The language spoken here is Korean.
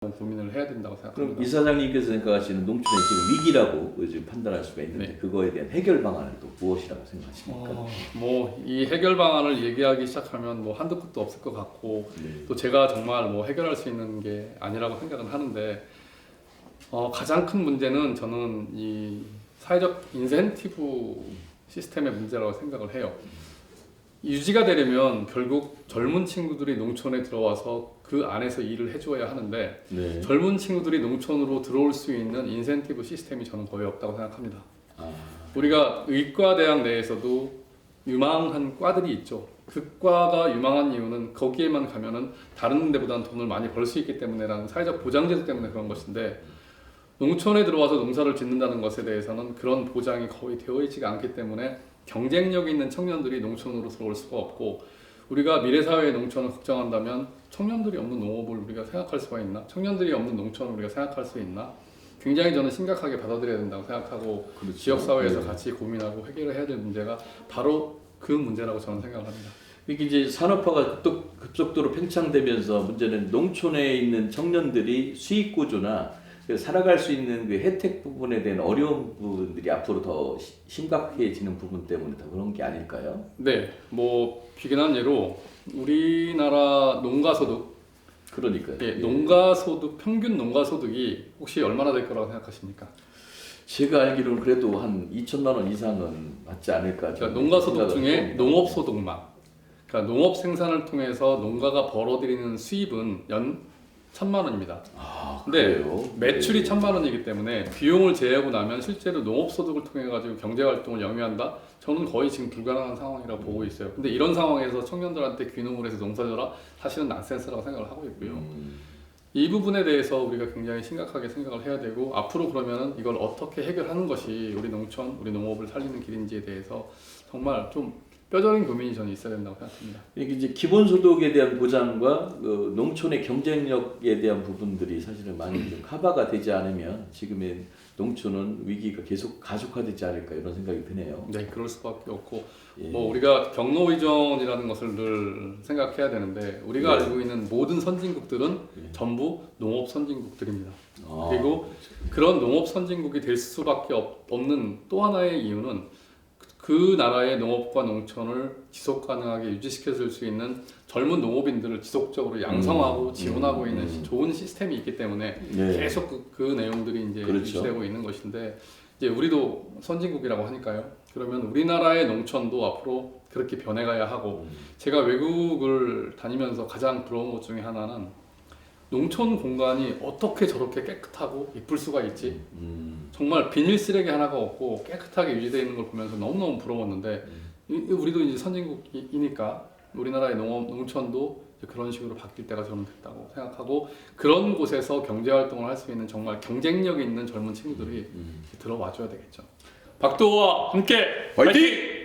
고민을 해야 된다고 그럼 생각합니다. 이사장님께서 생각하시는 농촌의 지금 위기라고 지금 판단할 수가 있는데 네. 그거에 대한 해결 방안은 또 무엇이라고 생각하십니까? 뭐 이 해결 방안을 얘기하기 시작하면 뭐 한두 끝도 없을 것 같고 네. 또 제가 정말 뭐 해결할 수 있는 게 아니라고 생각은 하는데 가장 큰 문제는 저는 이 사회적 인센티브 시스템의 문제라고 생각을 해요. 유지가 되려면 결국 젊은 친구들이 농촌에 들어와서 그 안에서 일을 해줘야 하는데 네. 젊은 친구들이 농촌으로 들어올 수 있는 인센티브 시스템이 저는 거의 없다고 생각합니다. 우리가 의과대학 내에서도 유망한 과들이 있죠. 그 과가 유망한 이유는 거기에만 가면은 다른 데보다는 돈을 많이 벌 수 있기 때문에라는 사회적 보장제도 때문에 그런 것인데 농촌에 들어와서 농사를 짓는다는 것에 대해서는 그런 보장이 거의 되어 있지가 않기 때문에 경쟁력 있는 청년들이 농촌으로 들어올 수가 없고 우리가 미래사회의 농촌을 걱정한다면 청년들이 없는 농업을 우리가 생각할 수가 있나? 청년들이 없는 농촌을 우리가 생각할 수 있나? 굉장히 저는 심각하게 받아들여야 된다고 생각하고 그렇죠. 지역사회에서 네. 같이 고민하고 해결을 해야 될 문제가 바로 그 문제라고 저는 생각을 합니다. 이게 이제 산업화가 급속도로 팽창되면서 문제는 농촌에 있는 청년들이 수익 구조나 살아갈 수 있는 그 혜택 부분에 대한 어려운 부분들이 앞으로 더 심각해지는 부분 때문에 더 그런 게 아닐까요? 네, 뭐 비근한 예로 우리나라 농가소득, 그러니까요. 예, 농가소득 평균 농가소득이 혹시 얼마나 될 거라고 생각하십니까? 제가 알기로는 그래도 한 2천만 원 이상은 맞지 않을까. 그러니까 농가소득 중에 농업소득만, 그러니까 농업 생산을 통해서 농가가 벌어들이는 수입은 연 1,000만 원입니다. 근데 그래요? 매출이 네. 1,000만 원이기 때문에 비용을 제외하고 나면 실제로 농업소득을 통해 가지고 경제활동을 영위한다? 저는 거의 지금 불가능한 상황이라고 보고 있어요. 근데 이런 상황에서 청년들한테 귀농을 해서 농사져라? 사실은 난센스라고 생각을 하고 있고요. 이 부분에 대해서 우리가 굉장히 심각하게 생각을 해야 되고 앞으로 그러면은 이걸 어떻게 해결하는 것이 우리 농촌, 우리 농업을 살리는 길인지에 대해서 정말 좀 뼈저린 고민이 저는 있어야 된다고 생각합니다. 이게 이제 기본소득에 대한 보장과 그 농촌의 경쟁력에 대한 부분들이 사실은 많이 좀 커버가 되지 않으면 지금의 농촌은 위기가 계속 가속화되지 않을까 이런 생각이 드네요. 네, 그럴 수밖에 없고 예. 뭐 우리가 경로 의존이라는 것을 늘 생각해야 되는데 우리가 네. 알고 있는 모든 선진국들은 예. 전부 농업 선진국들입니다. 아, 그리고 그런 농업 선진국이 될 수밖에 없는 또 하나의 이유는 그 나라의 농업과 농촌을 지속 가능하게 유지시켜줄 수 있는 젊은 농업인들을 지속적으로 양성하고 지원하고 있는 좋은 시스템이 있기 때문에 네. 계속 그 내용들이 이제 그렇죠. 유지되고 있는 것인데 이제 우리도 선진국이라고 하니까요. 그러면 우리나라의 농촌도 앞으로 그렇게 변해가야 하고 제가 외국을 다니면서 가장 부러운 것 중에 하나는 농촌 공간이 어떻게 저렇게 깨끗하고 이쁠 수가 있지? 정말 비닐 쓰레기 하나가 없고 깨끗하게 유지되어 있는 걸 보면서 너무너무 부러웠는데 우리도 이제 선진국이니까 우리나라의 농촌도 이제 그런 식으로 바뀔 때가 저는 됐다고 생각하고 그런 곳에서 경제활동을 할 수 있는 정말 경쟁력 있는 젊은 친구들이 들어와 줘야 되겠죠. 박도호와 함께 화이팅! 화이팅!